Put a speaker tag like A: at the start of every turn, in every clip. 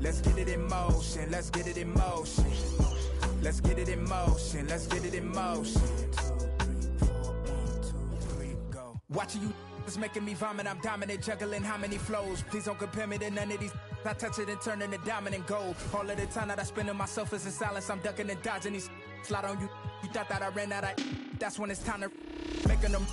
A: Let's get it in motion, let's get it in motion. Let's get it in motion, let's get it in motion. 2, 3, 4, 1, 2, 3, go. Watching you is making me vomit. I'm dominant, juggling how many flows. Please don't compare me to none of these. I touch it and turn into diamond and gold. All of the time that I spend on myself is in silence. I'm ducking and dodging these. Slide on you. You thought that I ran out of. That's when it's time to making them.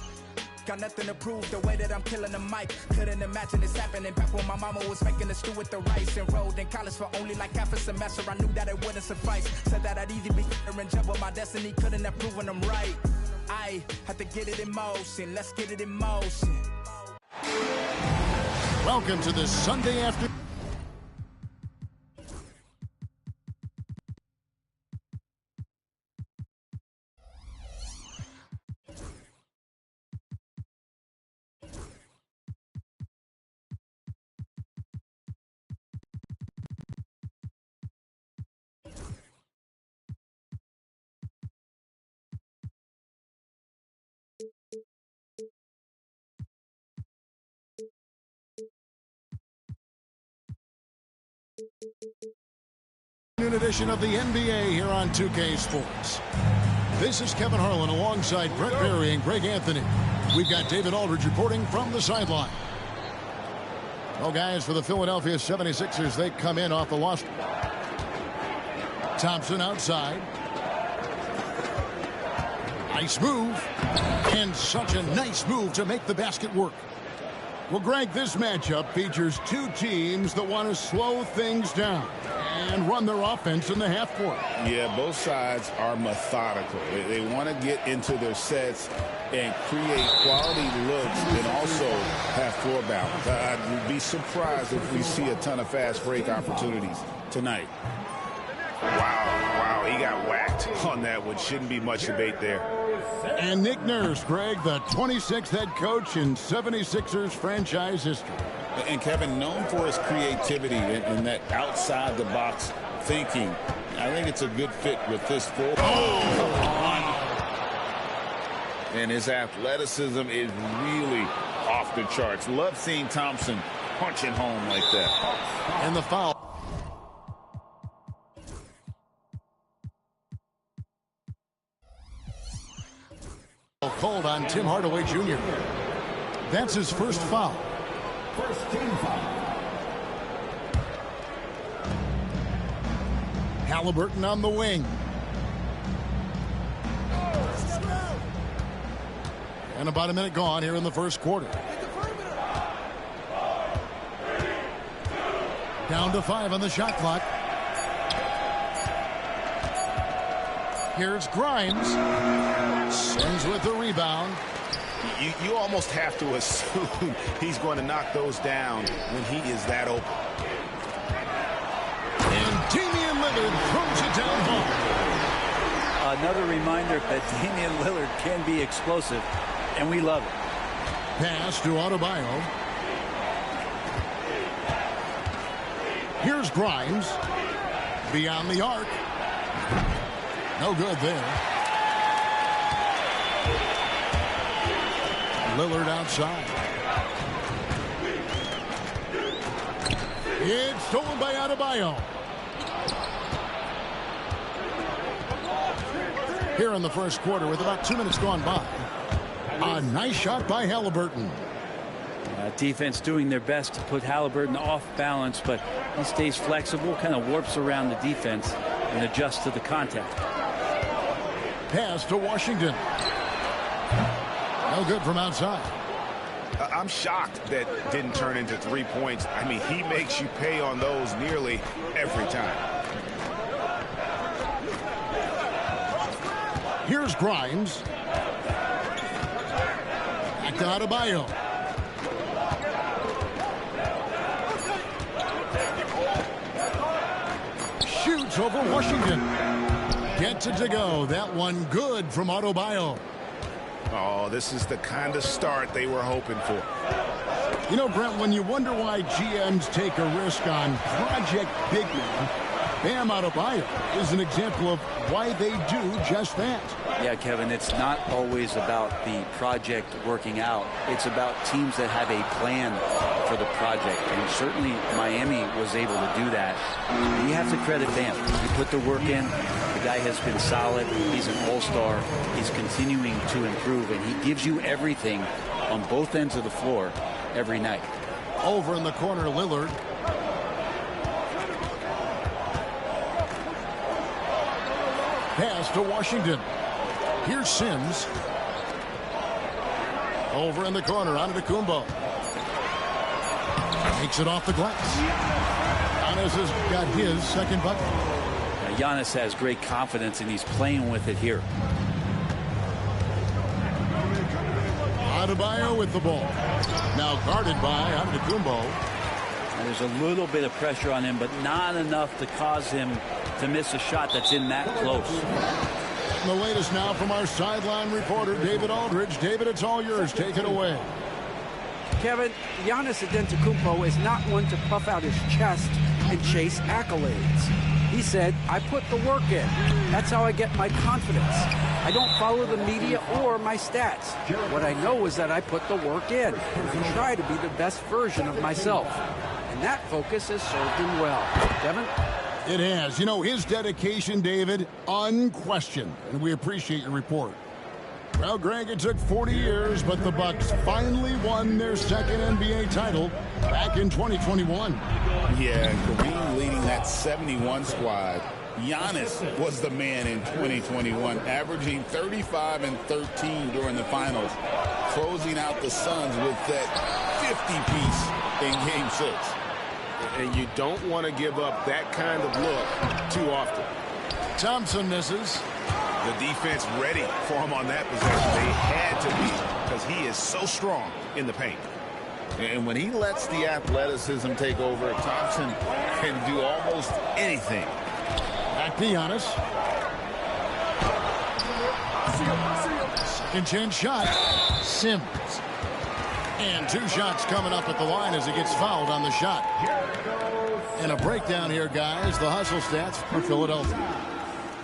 A: Got nothing to prove, the way that I'm killing the mic. Couldn't imagine this happening back when my mama was making the stew with the rice. Enrolled in college for only like half a semester. I knew that it wouldn't suffice. Said that I'd either be here and jump, but my destiny couldn't have proven them right. I had to get it in motion, let's get it in motion.
B: Welcome to this Sunday afternoon. Edition of the NBA here on 2K Sports. This is Kevin Harlan alongside Brent Barry and Greg Anthony. We've got David Aldridge reporting from the sideline. Well, guys, for the Philadelphia 76ers, they come in off the loss. Thompson outside. Nice move. And such a nice move to make the basket work. Well, Greg, this matchup features two teams that want to slow things down and run their offense in the half court.
C: Yeah, both sides are methodical. They want to get into their sets and create quality looks and also have floor balance. I'd be surprised if we see a ton of fast break opportunities tonight. Wow, he got whacked on that one. Shouldn't be much debate there.
B: And Nick Nurse, Greg, the 26th head coach in 76ers franchise history.
C: And Kevin, known for his creativity and that outside-the-box thinking, I think it's a good fit with this full. Oh, come on. And his athleticism is really off the charts. Love seeing Thompson punching home like that.
B: And the foul. Called on Tim Hardaway Jr. That's his first foul. First team foul. Halliburton on the wing. And about a minute gone here in the first quarter. Down to 5 on the shot clock. Here's Grimes. Sings with the rebound.
C: You almost have to assume he's going to knock those down when he is that open.
B: And Damian Lillard throws it down home.
D: Another reminder that Damian Lillard can be explosive, and we love it.
B: Pass to Adebayo. Here's Grimes. Beyond the arc. No good there. Lillard outside. It's stolen by Adebayo. Here in the first quarter with about 2 minutes gone by. A nice shot by Halliburton.
D: Defense doing their best to put Halliburton off balance, but he stays flexible, kind of warps around the defense and adjusts to the contact.
B: Pass to Washington. No good from outside.
C: I'm shocked that didn't turn into 3 points. I mean, he makes you pay on those nearly every time.
B: Here's Grimes. Back to Adebayo. Shoots over Washington. Gets it to go. That one good from Adebayo.
C: Oh, this is the kind of start they were hoping for.
B: You know, Brent, when you wonder why GMs take a risk on Project Big Man, Bam Adebayo is an example of why they do just that.
D: Yeah, Kevin, it's not always about the project working out. It's about teams that have a plan for the project, and certainly Miami was able to do that. You have to credit Bam. He put the work in. The guy has been solid. He's an all-star. He's continuing to improve, and he gives you everything on both ends of the floor every night.
B: Over in the corner, Lillard. Pass to Washington. Here's Sims. Over in the corner, Antetokounmpo. Takes it off the glass. Giannis has got his second bucket.
D: Now, Giannis has great confidence, and he's playing with it here.
B: Adebayo with the ball. Now guarded by Antetokounmpo.
D: There's a little bit of pressure on him, but not enough to cause him to miss a shot that's in that close.
B: The latest now from our sideline reporter, David Aldridge. David, it's all yours. Take it away.
E: Kevin, Giannis Antetokounmpo is not one to puff out his chest and chase accolades. He said, I put the work in. That's how I get my confidence. I don't follow the media or my stats. What I know is that I put the work in and try to be the best version of myself. And that focus has served him well. Kevin?
B: It has. You know, his dedication, David, unquestioned. And we appreciate your report. Well, Greg, it took 40 years, but the Bucks finally won their second NBA title back in 2021.
C: Yeah, Kareem leading that 71 squad. Giannis was the man in 2021, averaging 35 and 13 during the finals, closing out the Suns with that 50-piece in Game 6.
F: And you don't want to give up that kind of look too often.
B: Thompson misses.
F: The defense ready for him on that possession. They had to be, because he is so strong in the paint.
C: And when he lets the athleticism take over, Thompson can do almost anything.
B: Back to Giannis. Second chance shot. Sims. And two shots coming up at the line as he gets fouled on the shot. And a breakdown here, guys. The hustle stats for Philadelphia.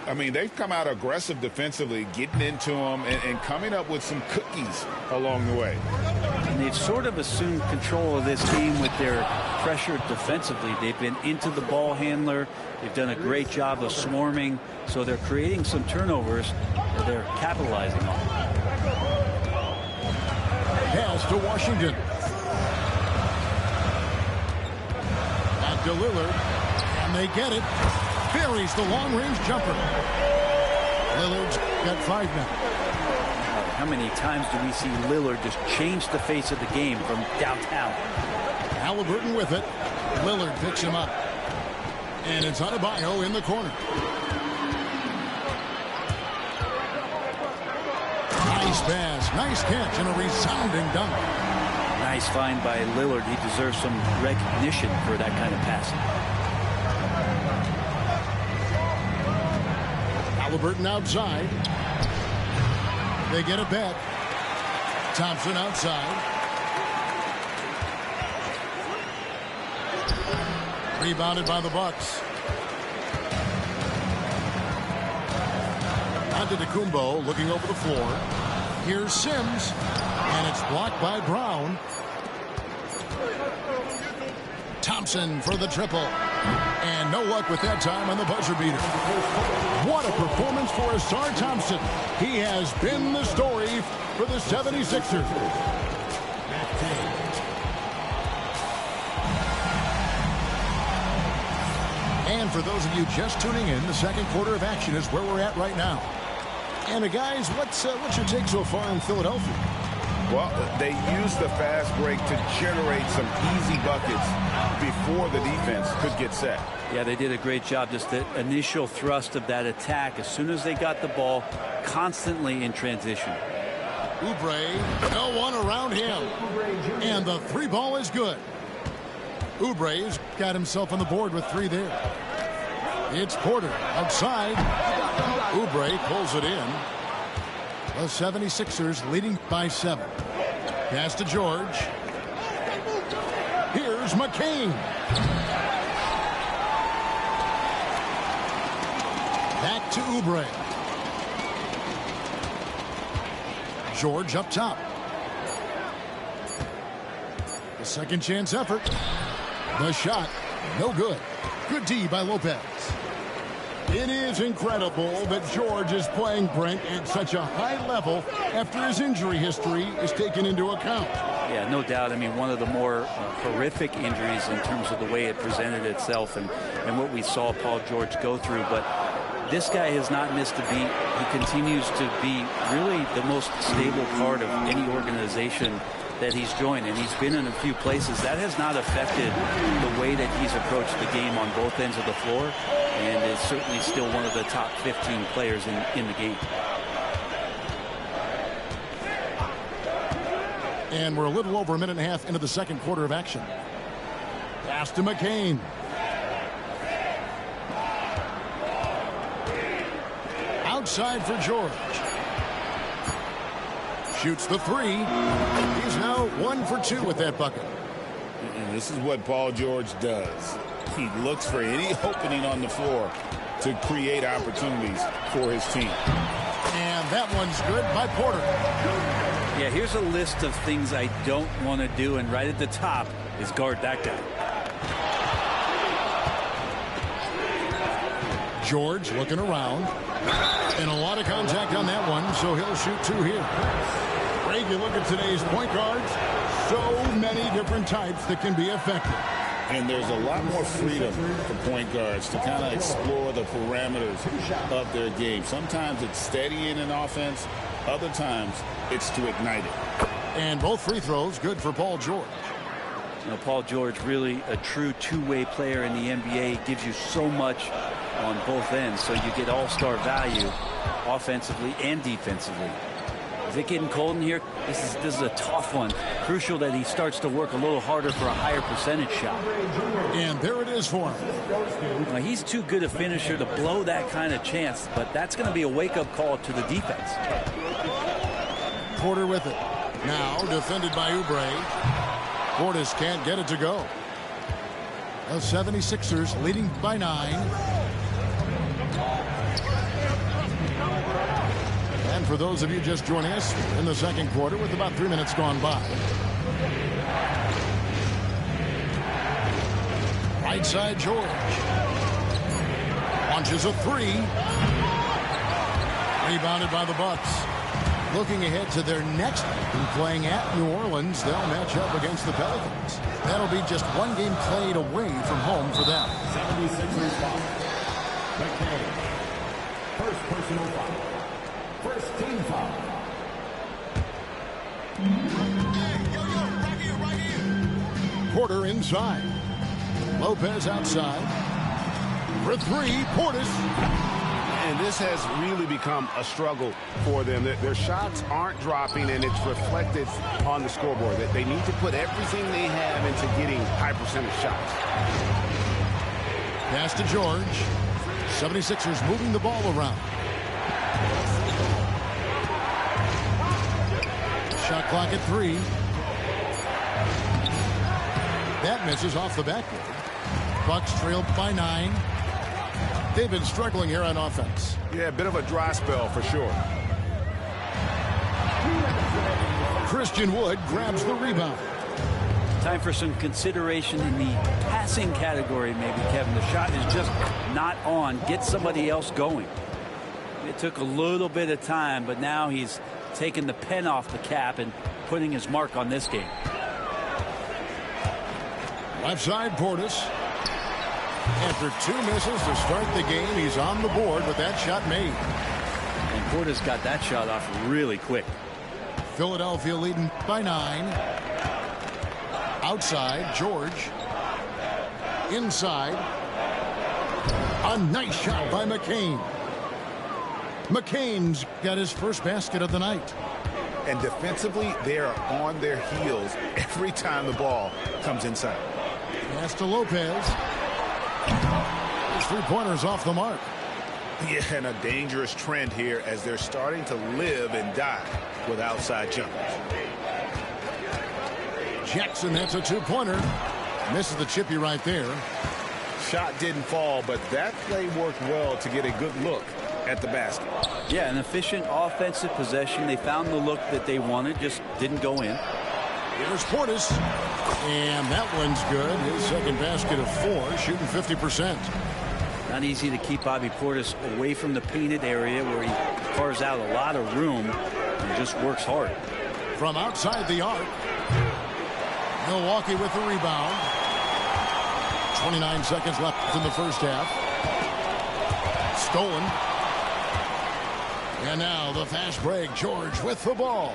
C: I mean, they've come out aggressive defensively, getting into them and coming up with some cookies along the way.
D: And they've sort of assumed control of this game with their pressure defensively. They've been into the ball handler. They've done a great job of swarming. So they're creating some turnovers that they're capitalizing on.
B: Pass to Washington. Back to Lillard. And they get it. Buries the long-range jumper. Lillard's got 5 now.
D: How many times do we see Lillard just change the face of the game from downtown?
B: Halliburton with it. Lillard picks him up. And it's Adebayo in the corner. Nice pass. Nice catch and a resounding dunk.
D: Nice find by Lillard. He deserves some recognition for that kind of passing.
B: Halliburton outside. They get it back. Thompson outside. Rebounded by the Bucks. Antetokounmpo looking over the floor. Here's Sims. And it's blocked by Brown. Thompson for the triple. And no luck with that time on the buzzer beater. What a performance for Ausar Thompson. He has been the story for the 76ers. And for those of you just tuning in, the second quarter of action is where we're at right now. And guys, what's your take so far in Philadelphia?
F: Well, they used the fast break to generate some easy buckets before the defense could get set.
D: Yeah, they did a great job. Just the initial thrust of that attack, as soon as they got the ball, constantly in transition.
B: Oubre, no one around him. And the 3 ball is good. Oubre's got himself on the board with 3 there. It's Porter outside. Oubre pulls it in. The 76ers leading by 7. Pass to George. Here's McCain. Back to Oubre. George up top. The Second chance effort. The shot, no good. Good D by Lopez. It is incredible that George is playing, Brent, at such a high level after his injury history is taken into account.
D: Yeah, no doubt. I mean, one of the more horrific injuries in terms of the way it presented itself and what we saw Paul George go through. But this guy has not missed a beat. He continues to be really the most stable part of any organization that he's joined, and he's been in a few places. That has not affected the way that he's approached the game on both ends of the floor, and is certainly still one of the top 15 players in the game.
B: And we're a little over a minute and a half into the second quarter of action. Pass to McCain. Outside for George. Shoots the three. He's now 1 for 2 with that bucket.
C: And this is what Paul George does. He looks for any opening on the floor to create opportunities for his team.
B: And that one's good by Porter.
D: Yeah, here's a list of things I don't want to do, and right at the top is guard that guy.
B: George looking around. And a lot of contact on that one, so he'll shoot 2 here. Greg, you look at today's point guards, so many different types that can be effective.
C: And there's a lot more freedom for point guards to kind of explore the parameters of their game. Sometimes it's steadying an offense. Other times it's to ignite it.
B: And both free throws good for Paul George.
D: You know, Paul George, really a true two-way player in the NBA. He gives you so much on both ends, so you get all-star value offensively and defensively. Is it getting cold in here? This is a tough one. Crucial that he starts to work a little harder for a higher percentage shot.
B: And there it is for him.
D: Now, he's too good a finisher to blow that kind of chance, but that's going to be a wake-up call to the defense.
B: Porter with it. Now defended by Oubre. Portis can't get it to go. The 76ers leading by 9. And for those of you just joining us in the second quarter with about 3 minutes gone by. Right side George. Launches a 3. Rebounded by the Bucks. Looking ahead to their next game, playing at New Orleans, they'll match up against the Pelicans. That'll be just one game played away from home for them.
G: 76ers foul. McCain. First personal foul. First team foul.
B: Porter inside. Lopez outside. For 3, Portis.
F: And this has really become a struggle for them. Their shots aren't dropping, and it's reflected on the scoreboard. That they need to put everything they have into getting high percentage shots.
B: Pass to George. 76ers moving the ball around. Shot clock at 3. That misses off the backboard. Bucks trailed by 9. They've been struggling here on offense.
F: Yeah, a bit of a dry spell for sure.
B: Christian Wood grabs the rebound.
D: Time for some consideration in the passing category, maybe, Kevin. The shot is just not on. Get somebody else going. It took a little bit of time, but now he's taking the pen off the cap and putting his mark on this game.
B: Left side, Portis. After 2 misses to start the game, he's on the board with that shot made.
D: And Portis got that shot off really quick.
B: Philadelphia leading by 9. Outside, George. Inside. A nice shot by McCain. McCain's got his first basket of the night.
F: And defensively, they are on their heels every time the ball comes inside.
B: Pass to Lopez. His 3-pointers off the mark.
F: Yeah, and a dangerous trend here as they're starting to live and die with outside jumpers.
B: Jackson, that's a 2-pointer. Misses the chippy right there.
F: Shot didn't fall, but that play worked well to get a good look at the basket.
D: Yeah, an efficient offensive possession. They found the look that they wanted, just didn't go in.
B: Here's Portis. And that one's good. His second basket of 4, shooting 50%.
D: Not easy to keep Bobby Portis away from the painted area where he carves out a lot of room and just works hard.
B: From outside the arc, Milwaukee with the rebound. 29 seconds left in the first half. Stolen. And now the fast break. George with the ball.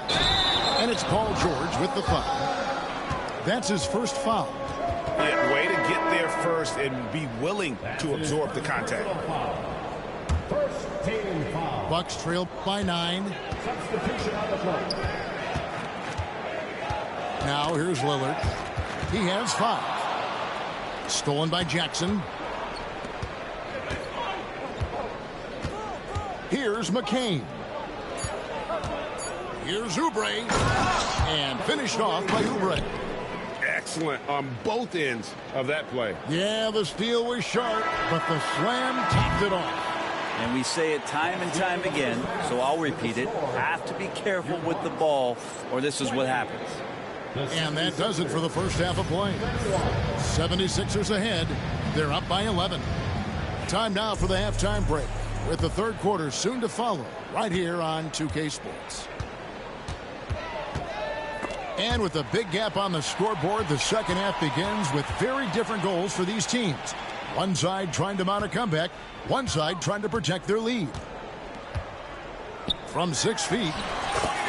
B: And it's Paul George with the foul. That's his first foul.
F: Yeah, way to get there first and be willing to absorb the contact.
G: First team foul.
B: Bucks trail by 9.
G: Substitution on the floor.
B: Now here's Lillard. He has 5. Stolen by Jackson. Here's McCain. Here's Oubre. And finished off by Oubre.
F: Excellent on both ends of that play.
B: Yeah, the steal was sharp, but the slam topped it off.
D: And we say it time and time again, so I'll repeat it. Have to be careful with the ball, or this is what happens.
B: And that does it for the first half of play. 76ers ahead. They're up by 11. Time now for the halftime break, with the third quarter soon to follow, right here on 2K Sports. And with a big gap on the scoreboard, the second half begins with very different goals for these teams. One side trying to mount a comeback, one side trying to protect their lead. From 6 feet,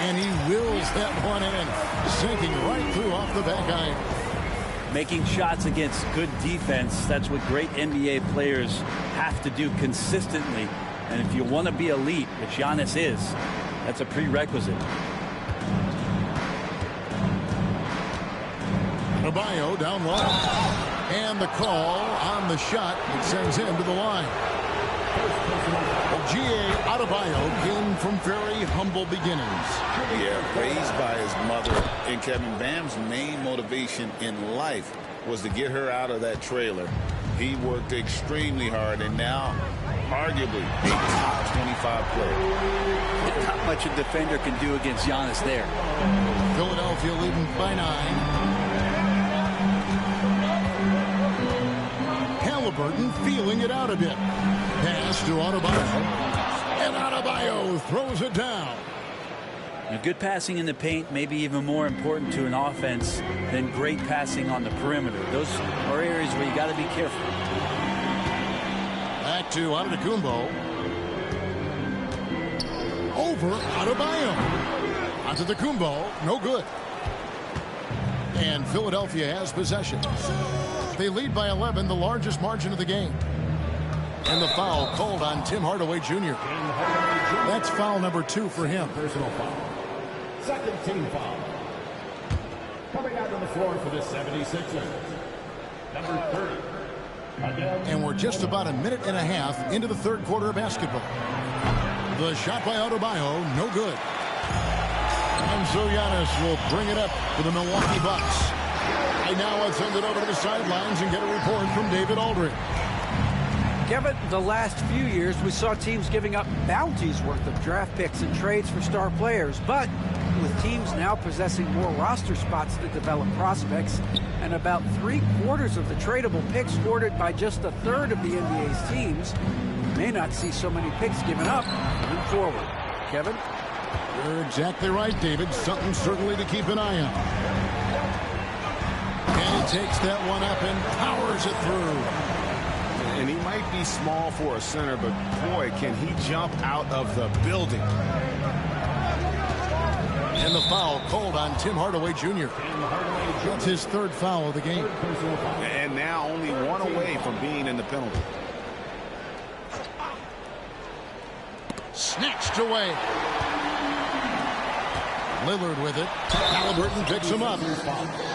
B: and he wills that one in, sinking right through off the back iron.
D: Making shots against good defense, that's what great NBA players have to do consistently. And if you want to be elite, which Giannis is, that's a prerequisite.
B: Adebayo down low. And the call on the shot that sends him to the line. G.A. Adebayo came from very humble beginnings.
C: Yeah, raised by his mother. And Kevin, Bam's main motivation in life was to get her out of that trailer. He worked extremely hard, and now arguably a top 25 player.
D: Not much a defender can do against Giannis there.
B: Philadelphia leading by 9. Halliburton feeling it out a bit. Pass to Adebayo. And Adebayo throws it down.
D: Now, good passing in the paint may be even more important to an offense than great passing on the perimeter. Those are areas where you got to be careful.
B: Back to Antetokounmpo. Over Adebayo. Antetokounmpo, no good. And Philadelphia has possession. They lead by 11, the largest margin of the game. And the foul called on Tim Hardaway Jr. That's foul number 2 for him.
G: Personal foul. Second team foul. Coming out on the floor for the 76ers. Number 30.
B: And we're just about a minute and a half into the third quarter of basketball. The shot by Adebayo, no good. And so Giannis will bring it up for the Milwaukee Bucks. Right now, let's send it over to the sidelines and get a report from David Aldridge.
E: Kevin, the last few years, we saw teams giving up bounties worth of draft picks and trades for star players. But with teams now possessing more roster spots to develop prospects and about 3/4 of the tradable picks ordered by just a third of the NBA's teams, we may not see so many picks given up moving forward. Kevin?
B: You're exactly right, David. Something certainly to keep an eye on. And he takes that one up and powers it through.
F: And he might be small for a center, but boy, can he jump out of the building.
B: And the foul called on Tim Hardaway Jr. That's his third foul of the game.
F: And now only one away from being in the penalty.
B: Snatched away. Lillard with it. Halliburton picks him up.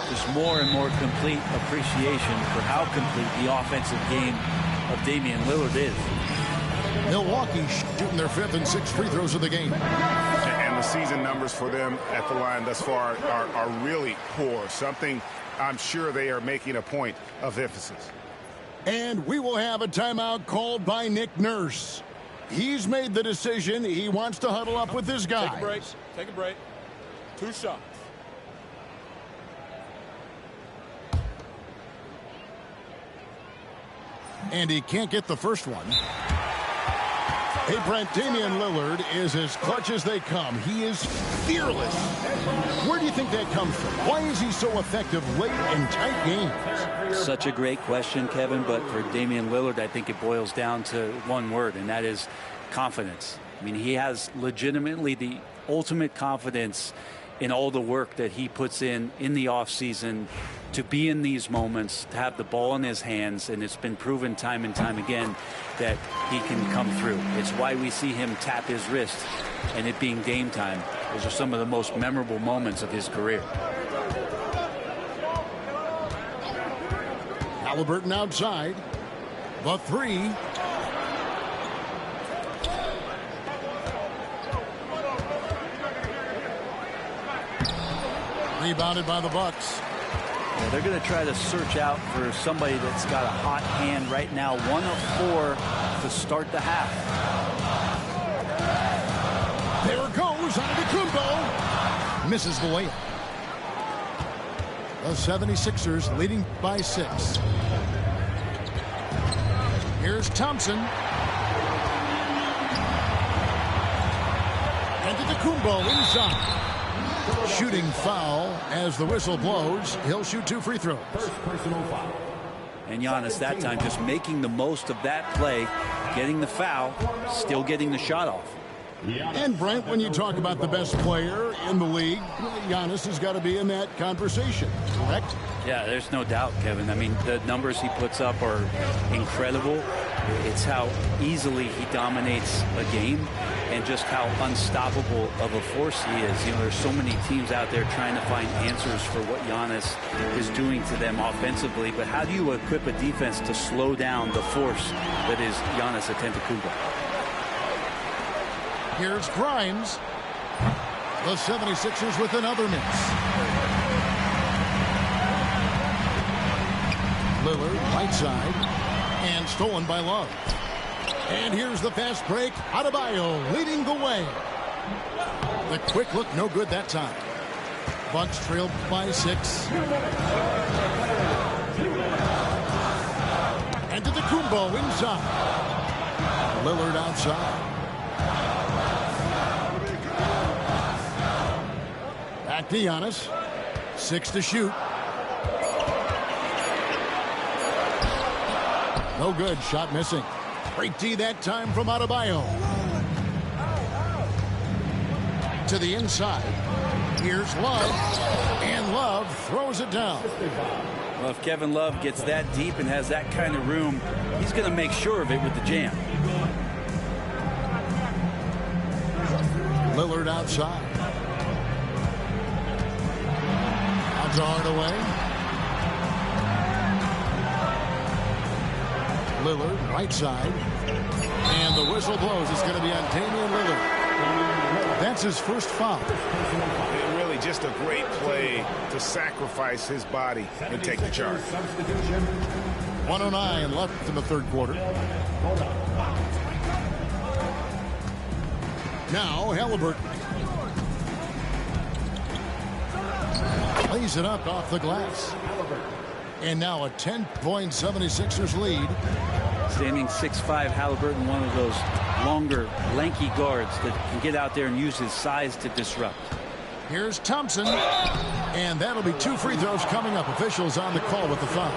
D: Just more and more complete appreciation for how complete the offensive game of Damian Lillard is.
B: Milwaukee shooting their 5th and 6th free throws of the game.
F: And the season numbers for them at the line thus far are really poor. Something I'm sure they are making a point of emphasis.
B: And we will have a timeout called by Nick Nurse. He's made the decision. He wants to huddle up with his guys.
H: Take a break. Take a break. 2 shots.
B: And he can't get the first one. Hey, Brent, Damian Lillard is as clutch as they come. He is fearless. Where do you think that comes from? Why is he so effective late in tight games?
D: Such a great question, Kevin, but for Damian Lillard, I think it boils down to one word, and that is confidence. I mean, he has legitimately the ultimate confidence in all the work that he puts in the offseason to be in these moments, to have the ball in his hands, and it's been proven time and time again that he can come through. It's why we see him tap his wrist and it being game time. Those are some of the most memorable moments of his career.
B: Halliburton outside. The three. Rebounded by the Bucks.
D: Yeah, they're going to try to search out for somebody that's got a hot hand right now. 1 of 4 to start the half.
B: There it goes. Antetokounmpo. Misses the layup. The 76ers leading by 6. Here's Thompson. Antetokounmpo inside. Shooting foul as the whistle blows. He'll shoot 2 free throws.
D: And Giannis that time just making the most of that play, getting the foul, still getting the shot off.
B: And Brent, when you talk about the best player in the league, Giannis has got to be in that conversation, correct?
D: Yeah, there's no doubt, Kevin. I mean, the numbers he puts up are incredible. It's how easily he dominates a game and just how unstoppable of a force he is. You know, there's so many teams out there trying to find answers for what Giannis is doing to them offensively, but how do you equip a defense to slow down the force that is Giannis Antetokounmpo?
B: Here's Grimes. The 76ers with another miss. Lillard, right side, and stolen by Love. And here's the fast break. Adebayo leading the way. The quick look, no good that time. Bucks trailed by 6. And to the Antetokounmpo inside. Lillard outside. Back to Giannis. 6 to shoot. No good. Shot missing. Great D that time from Adebayo. To the inside. Here's Love. And Love throws it down.
D: Well, if Kevin Love gets that deep and has that kind of room, he's going to make sure of it with the jam.
B: Lillard outside. Hardaway. Lillard, right side. And the whistle blows. It's going to be on Damian Lillard. That's his first foul.
F: And really just a great play to sacrifice his body and take the charge.
B: 1:09 left in the third quarter. Now Halliburton. Lays it up off the glass. And now a 10-point 76ers lead.
D: Standing 6'5", Halliburton, one of those longer, lanky guards that can get out there and use his size to disrupt.
B: Here's Thompson. And that'll be 2 free throws coming up. Officials on the call with the foul.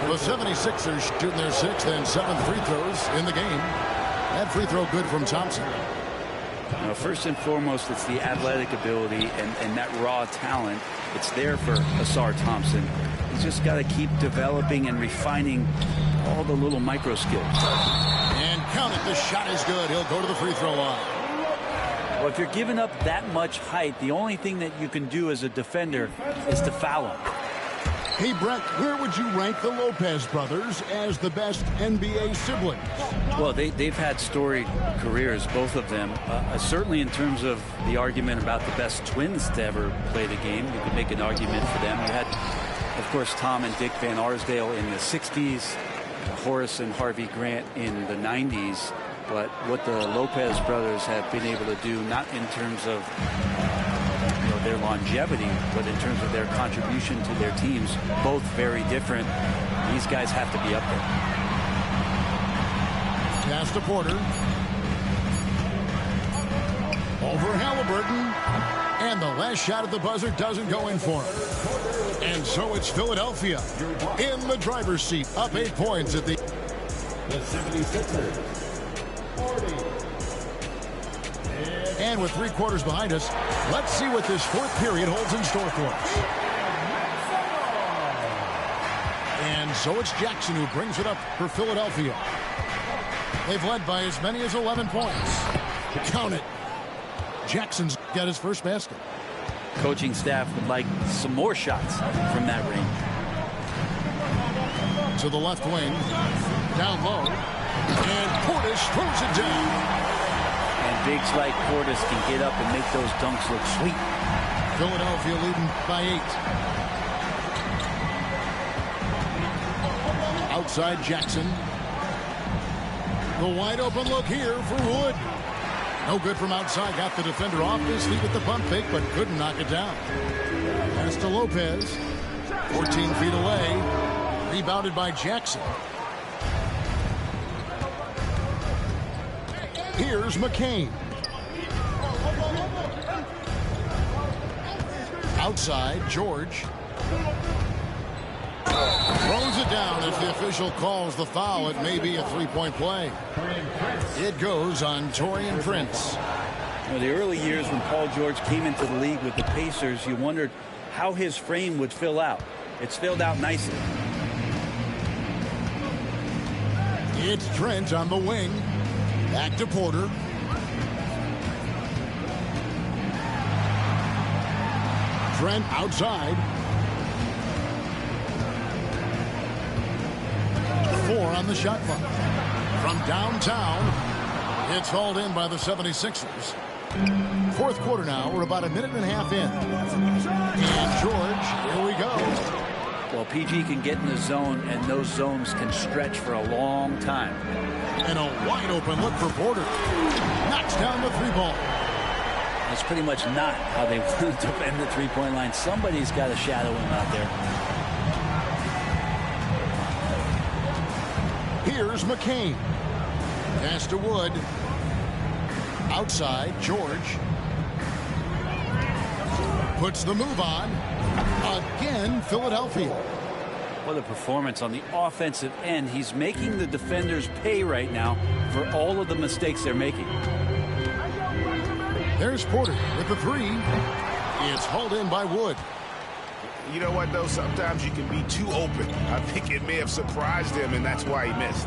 B: The 76ers shooting their 6th and 7th free throws in the game. That free throw good from Thompson.
D: Now, first and foremost, it's the athletic ability and that raw talent. It's there for Ausar Thompson. He's just got to keep developing and refining all the little micro skills.
B: And count it. The shot is good. He'll go to the free throw line.
D: Well, if you're giving up that much height, the only thing that you can do as a defender is to foul him.
B: Hey, Brett, where would you rank the Lopez brothers as the best NBA siblings?
D: Well, they've had storied careers, both of them. Certainly in terms of the argument about the best twins to ever play the game, you could make an argument for them. You had, of course, Tom and Dick Van Arsdale in the 60s, Horace and Harvey Grant in the 90s. But what the Lopez brothers have been able to do, not in terms of their longevity, but in terms of their contribution to their teams, both very different. These guys have to be up there.
B: Pass to Porter. Over Halliburton. And the last shot at the buzzer doesn't go in for him. And so it's Philadelphia in the driver's seat, up 8 points at the
G: 76ers. 40.
B: And with 3 quarters behind us, let's see what this fourth period holds in store for us. And so it's Jackson who brings it up for Philadelphia. They've led by as many as 11 points. Count it. Jackson's got his first basket.
D: Coaching staff would like some more shots from that range.
B: To the left wing. Down low. And Portis throws it down.
D: And bigs like Portis can get up and make those dunks look sweet.
B: Philadelphia leading by 8. Outside Jackson. The wide open look here for Wood. No good from outside. Got the defender off his feet with the pump fake, but couldn't knock it down. Pass to Lopez. 14 feet away. Rebounded by Jackson. Here's McCain. Outside, George. Throws it down as the official calls the foul. It may be a three-point play. It goes on Taurean Prince.
D: You know, the early years when Paul George came into the league with the Pacers, you wondered how his frame would fill out. It's filled out nicely.
B: It's Trent on the wing. Back to Porter. Trent outside. 4 on the shot clock. From downtown, it's hauled in by the 76ers. Fourth quarter now. We're about a minute and a half in. And George, here we go.
D: Well, PG can get in the zone, and those zones can stretch for a long time.
B: And a wide open look for Porter. Knocks down the 3-ball.
D: That's pretty much not how they want to defend the three-point line. Somebody's got to shadow him out there.
B: Here's McCain. Pass to Wood. Outside, George. Puts the move on. Again, Philadelphia.
D: What a performance on the offensive end. He's making the defenders pay right now for all of the mistakes they're making.
B: There's Porter with the 3. It's hauled in by Wood.
F: You know what, though? Sometimes you can be too open. I think it may have surprised him, and that's why he missed.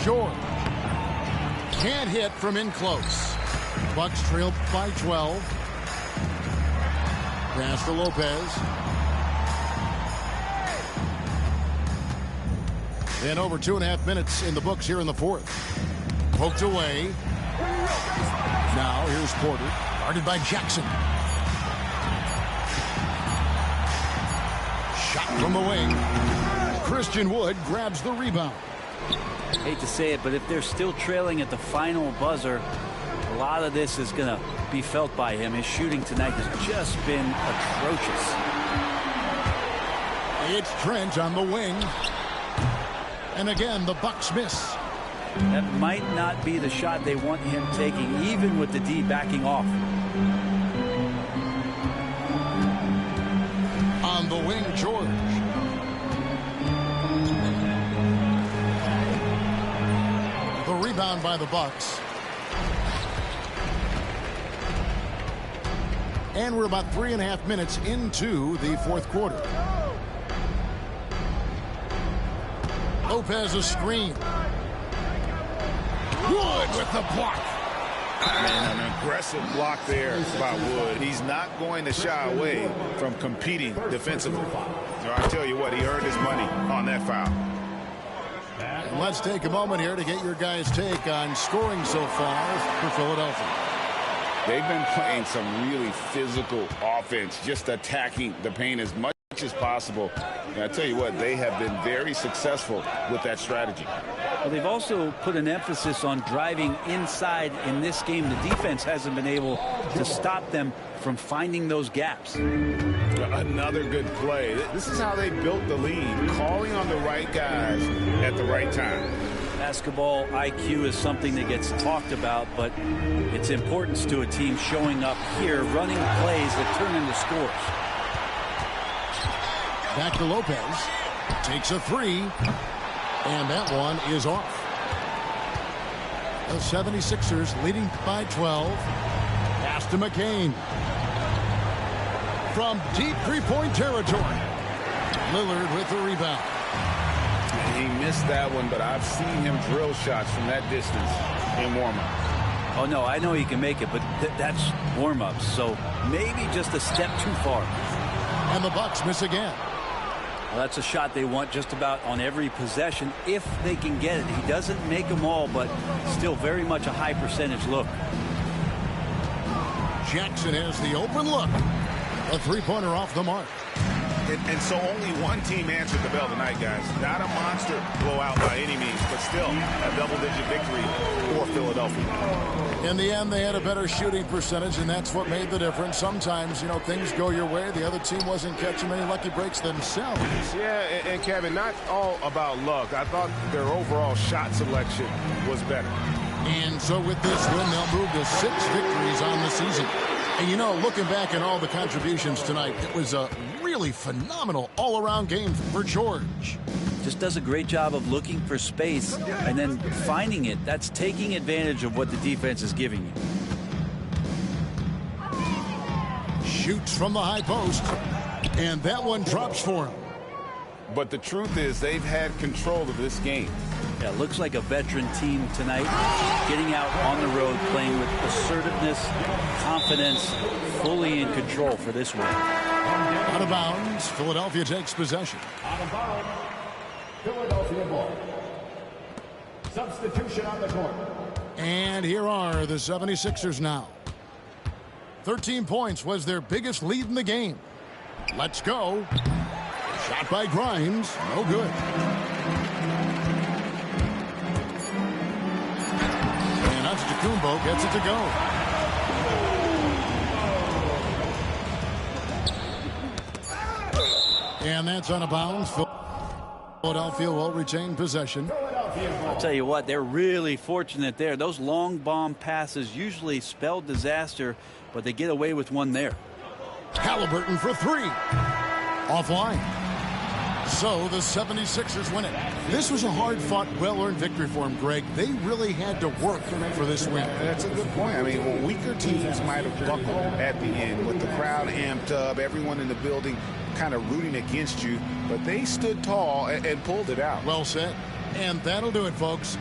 B: George. Can't hit from in close. Bucks trail by 12. Pass to Lopez. And over 2.5 minutes in the books here in the fourth. Poked away. Now here's Porter. Guarded by Jackson. Shot from the wing. Christian Wood grabs the rebound.
D: Hate to say it, but if they're still trailing at the final buzzer, a lot of this is going to be felt by him. His shooting tonight has just been atrocious.
B: It's Trent on the wing. And again, the Bucks miss.
D: That might not be the shot they want him taking, even with the D backing off.
B: On the wing, George. The rebound by the Bucks. And we're about 3.5 minutes into the fourth quarter. Lopez a screen. Wood with the block.
F: Man, an aggressive block there by Wood. He's not going to shy away from competing defensively. So I tell you what, he earned his money on that foul.
B: And let's take a moment here to get your guys' take on scoring so far for Philadelphia.
C: They've been playing some really physical offense, just attacking the paint as much as possible. And I tell you what, they have been very successful with that strategy.
D: Well, they've also put an emphasis on driving inside in this game. The defense hasn't been able to stop them from finding those gaps.
C: Well,
F: Another good play. This is how they built the lead, calling on the right guys at the right time.
D: Basketball IQ is something that gets talked about, but its importance to a team showing up here, running plays that turn into scores.
B: Back to Lopez. Takes a three. And that one is off. The 76ers leading by 12. Pass to McCain. From deep three-point territory. Lillard with the rebound.
F: He missed that one, but I've seen him drill shots from that distance in warm-up.
D: Oh, no, I know he can make it, but that's warm-ups, so maybe just a step too far.
B: And the Bucks miss again.
D: Well, that's a shot they want just about on every possession if they can get it. He doesn't make them all, but still very much a high percentage look.
B: Jackson has the open look. A three-pointer off the mark.
F: And so only one team answered the bell tonight, guys. Not a monster blowout by any means, but still a double-digit victory for Philadelphia.
B: In the end, they had a better shooting percentage, and that's what made the difference. Sometimes, you know, things go your way. The other team wasn't catching many lucky breaks themselves.
F: Yeah, and Kevin, not all about luck. I thought their overall shot selection was better.
B: And so with this win, they'll move to 6 victories on the season. And, you know, looking back at all the contributions tonight, it was a really phenomenal all-around game for George.
D: Just does a great job of looking for space and then finding it. That's taking advantage of what the defense is giving you.
B: Shoots from the high post, and that one drops for him.
F: But the truth is they've had control of this game.
D: Yeah, looks like a veteran team tonight, getting out on the road, playing with assertiveness, confidence, fully in control for this one.
B: Out of bounds, Philadelphia takes possession.
G: Out of bounds, Philadelphia ball. Substitution on the court.
B: And here are the 76ers now. 13 points was their biggest lead in the game. Let's go. Shot by Grimes, no good. And Antetokounmpo gets it to go. And that's out of bounds. Philadelphia will retain possession.
D: I'll tell you what, they're really fortunate there. Those long bomb passes usually spell disaster, but they get away with one there.
B: Halliburton for three. Offline. So the 76ers win it. This was a hard-fought, well-earned victory for them, Greg. They really had to work for this win.
F: That's a good point. I mean, weaker teams might have buckled at the end with the crowd amped up, everyone in the building kind of rooting against you, but they stood tall and pulled it out.
B: Well said. And that'll do it, folks.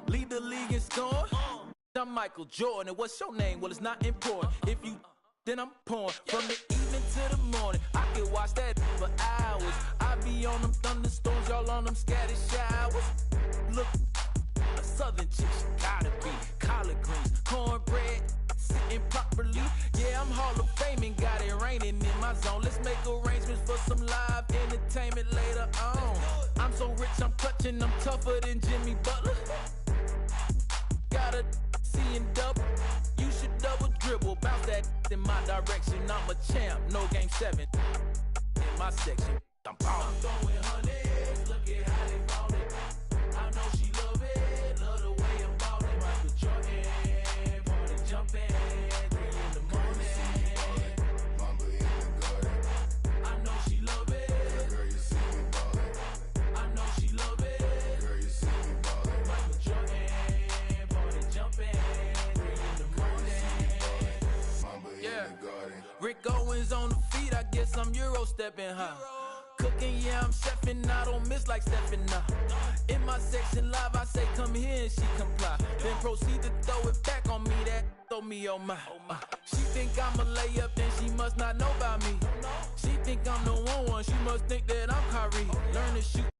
H: Lead the league in scoring. I'm Michael Jordan, and what's your name? Well, it's not important. If you then I'm pouring from the evening to the morning. I can watch that for hours. I be on them thunderstorms, y'all on them scattered showers. Look, a southern chick, she gotta be collard greens, cornbread, sitting properly. Yeah, I'm Hall of Fame and got it raining in my zone. Let's make arrangements for some live entertainment later on. I'm so rich, I'm clutching, I'm tougher than Jimmy Butler. Gotta see and double. You should double dribble. Bounce that in my direction. I'm a champ. No game 7 in my section. I'm throwing hundreds. Look at how they ballin'. I know she love it. Love the way I'm ballin'. Michael Jordan. Party jumping. 3 in the morning. Mamba in the garden. I know she love it. Girl, you see me ballin'. I'm Euro stepping high. Cooking, yeah, I'm chefing, I don't miss like stepping up. In my section live, I say come here and she comply. Then proceed to throw it back on me, that throw me on my. She think I'm a layup, then she must not know about me. She think I'm the one, she must think that I'm Kyrie. Learn to shoot